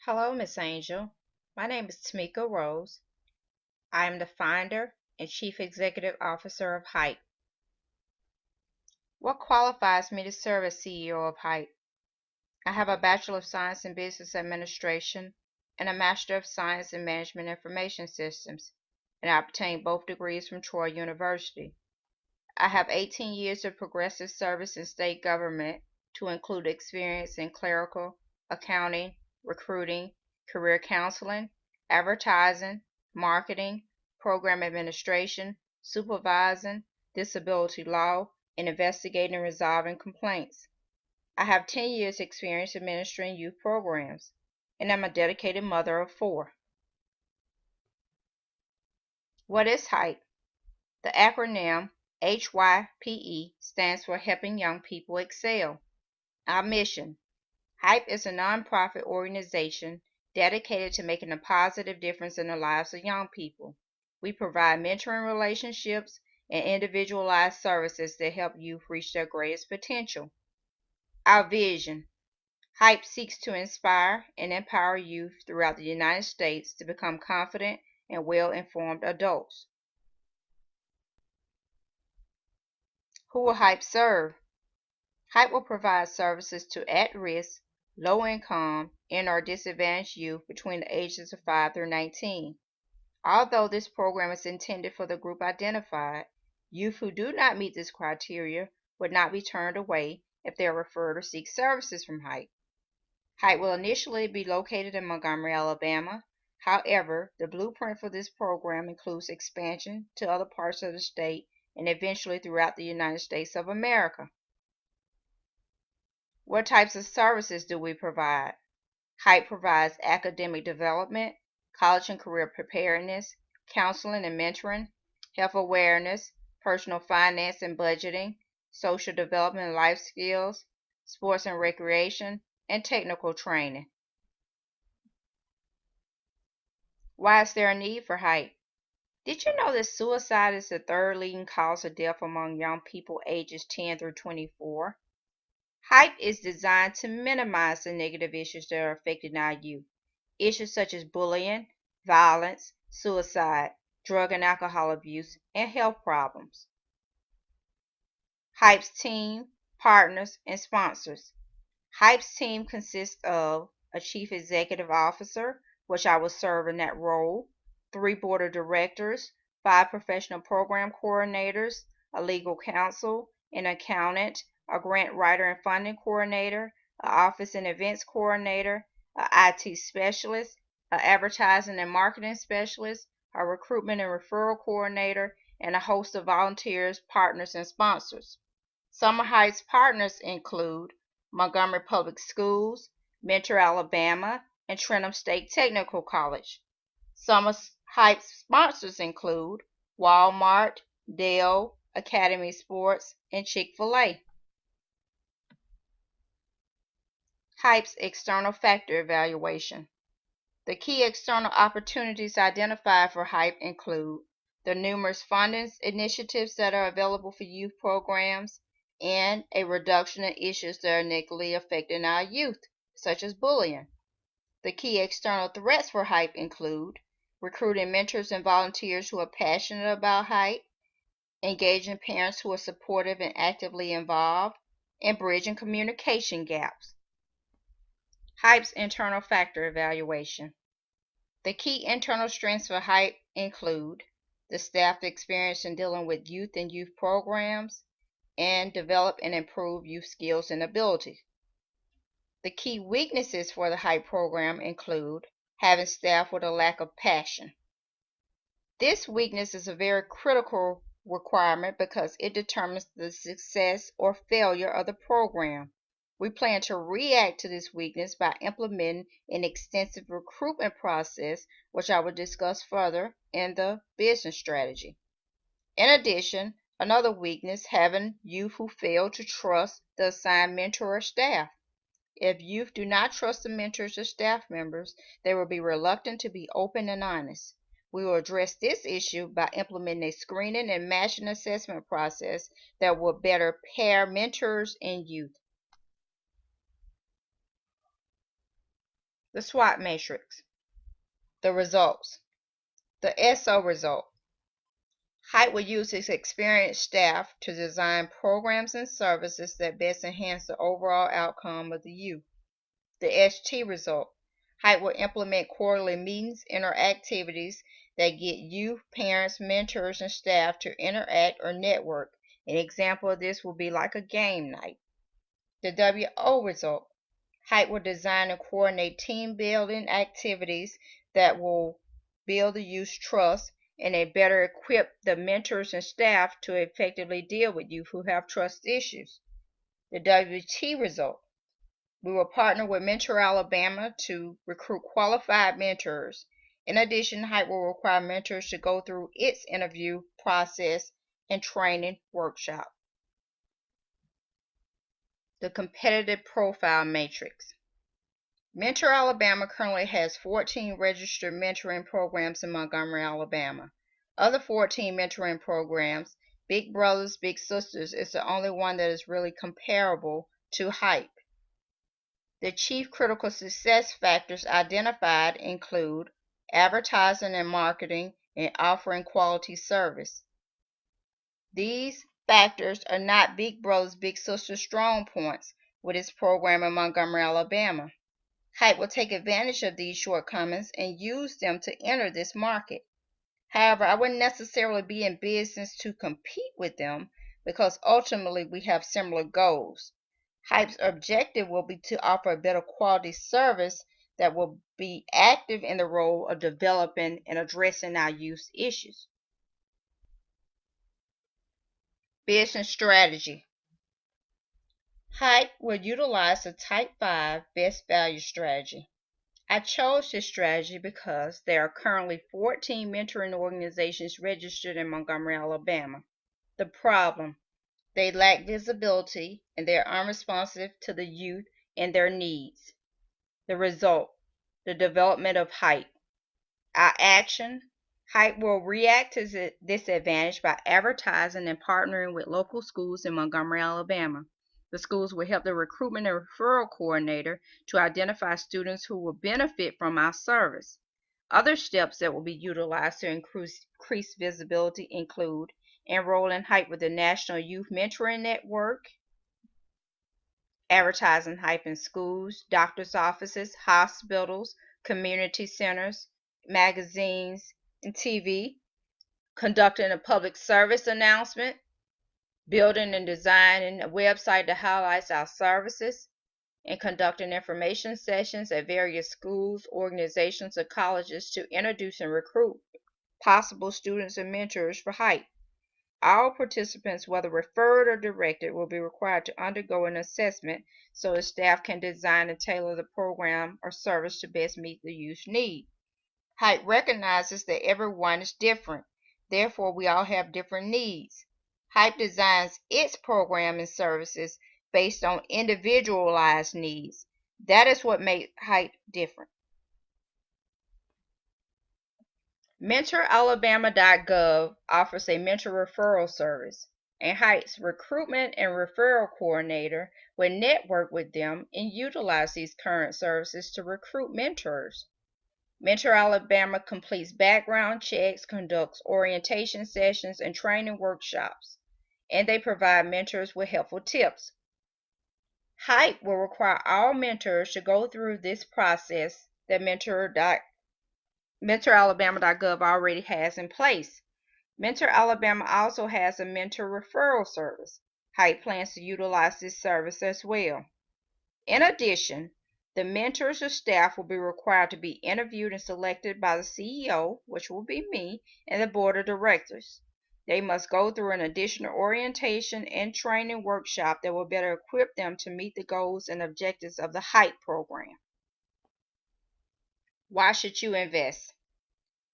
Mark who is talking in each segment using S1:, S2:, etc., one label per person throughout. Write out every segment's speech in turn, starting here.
S1: Hello, Miss Angel. My name is Tameka Rose. I am the founder and Chief Executive Officer of Hype. What qualifies me to serve as CEO of Hype? I have a Bachelor of Science in Business Administration and a Master of Science in Management Information Systems, and I obtained both degrees from Troy University. I have 18 years of progressive service in state government to include experience in clerical, accounting, recruiting, career counseling, advertising, marketing, program administration, supervising, disability law, and investigating and resolving complaints. I have 10 years experience administering youth programs, and I'm a dedicated mother of 4. What is HYPE? The acronym HYPE stands for Helping Young People Excel. Our mission: HYPE is a nonprofit organization dedicated to making a positive difference in the lives of young people. We provide mentoring relationships and individualized services that help youth reach their greatest potential. Our vision: HYPE seeks to inspire and empower youth throughout the United States to become confident and well-informed adults. Who will HYPE serve? HYPE will provide services to at-risk, low-income, and/or disadvantaged youth between the ages of 5 through 19. Although this program is intended for the group identified, youth who do not meet this criteria would not be turned away if they are referred or seek services from HYPE. HYPE will initially be located in Montgomery, Alabama. However, the blueprint for this program includes expansion to other parts of the state and eventually throughout the United States of America. What types of services do we provide? HYPE provides academic development, college and career preparedness, counseling and mentoring, health awareness, personal finance and budgeting, social development and life skills, sports and recreation, and technical training. Why is there a need for HYPE? Did you know that suicide is the third leading cause of death among young people ages 10 through 24? HYPE is designed to minimize the negative issues that are affecting our youth. Issues such as bullying, violence, suicide, drug and alcohol abuse, and health problems. HYPE's team, partners, and sponsors. HYPE's team consists of a Chief Executive Officer, which I will serve in that role, 3 Board of Directors, 5 Professional Program Coordinators, a Legal Counsel, an Accountant, a Grant Writer and Funding Coordinator, an Office and Events Coordinator, an IT Specialist, an Advertising and Marketing Specialist, a Recruitment and Referral Coordinator, and a host of volunteers, partners, and sponsors. Summer Heights partners include Montgomery Public Schools, Mentor, Alabama, and Trenton State Technical College. Summer Heights sponsors include Walmart, Dell, Academy Sports, and Chick-fil-A. HYPE's external factor evaluation. The key external opportunities identified for HYPE include the numerous funding initiatives that are available for youth programs and a reduction in issues that are negatively affecting our youth, such as bullying. The key external threats for HYPE include recruiting mentors and volunteers who are passionate about HYPE, engaging parents who are supportive and actively involved, and bridging communication gaps. HYPE's internal factor evaluation. The key internal strengths for HYPE include the staff experience in dealing with youth and youth programs, and develop and improve youth skills and abilities. The key weaknesses for the HYPE program include having staff with a lack of passion. This weakness is a very critical requirement because it determines the success or failure of the program. We plan to react to this weakness by implementing an extensive recruitment process, which I will discuss further in the business strategy. In addition, another weakness, having youth who fail to trust the assigned mentor or staff. If youth do not trust the mentors or staff members, they will be reluctant to be open and honest. We will address this issue by implementing a screening and matching assessment process that will better pair mentors and youth. The SWOT matrix. The results. The SO result. Height will use its experienced staff to design programs and services that best enhance the overall outcome of the youth. The ST result. Height will implement quarterly meetings and or activities that get youth, parents, mentors, and staff to interact or network. An example of this will be like a game night. The WO result. Height will design and coordinate team building activities that will build the youth's trust and they better equip the mentors and staff to effectively deal with youth who have trust issues. The WT result. We will partner with Mentor Alabama to recruit qualified mentors. In addition, Height will require mentors to go through its interview process and training workshop. The competitive profile matrix. Mentor Alabama currently has 14 registered mentoring programs in Montgomery, Alabama. Of the 14 mentoring programs, Big Brothers Big Sisters is the only one that is really comparable to Hype. The chief critical success factors identified include advertising and marketing and offering quality service. These factors are not Big Brothers Big Sisters strong points with its program in Montgomery, Alabama. Hype will take advantage of these shortcomings and use them to enter this market. However, I wouldn't necessarily be in business to compete with them because ultimately we have similar goals. Hype's objective will be to offer a better quality service that will be active in the role of developing and addressing our youth's issues. Business strategy. Hype will utilize the Type 5 Best Value Strategy. I chose this strategy because there are currently 14 mentoring organizations registered in Montgomery, Alabama. The problem: they lack visibility and they are unresponsive to the youth and their needs. The result: the development of Hype. Our action: Hype will react to this advantage by advertising and partnering with local schools in Montgomery, Alabama. The schools will help the recruitment and referral coordinator to identify students who will benefit from our service. Other steps that will be utilized to increase visibility include enrolling Hype with the National Youth Mentoring Network, advertising Hype in schools, doctor's offices, hospitals, community centers, magazines, and TV, conducting a public service announcement, building and designing a website that highlights our services, and conducting information sessions at various schools, organizations, or colleges to introduce and recruit possible students and mentors for Hype. All participants, whether referred or directed, will be required to undergo an assessment so the staff can design and tailor the program or service to best meet the youth's need. Hype recognizes that everyone is different, therefore we all have different needs. Hype designs its program and services based on individualized needs. That is what makes Hype different. MentorAlabama.gov offers a mentor referral service, and Hype's recruitment and referral coordinator will network with them and utilize these current services to recruit mentors. Mentor Alabama completes background checks, conducts orientation sessions and training workshops, and they provide mentors with helpful tips. Hype will require all mentors to go through this process that MentorAlabama.gov already has in place. Mentor Alabama also has a mentor referral service. Hype plans to utilize this service as well. In addition, the mentors or staff will be required to be interviewed and selected by the CEO, which will be me, and the board of directors. They must go through an additional orientation and training workshop that will better equip them to meet the goals and objectives of the Hype program. Why should you invest?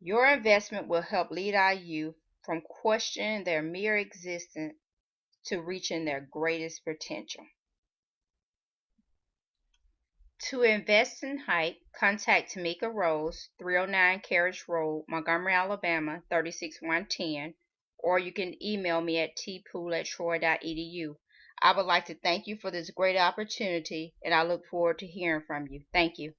S1: Your investment will help lead our youth from questioning their mere existence to reaching their greatest potential. To invest in Hype, contact Tameka Rose, 309 Carriage Road, Montgomery, Alabama, 36110, or you can email me at tpool@troy.edu. I would like to thank you for this great opportunity, and I look forward to hearing from you. Thank you.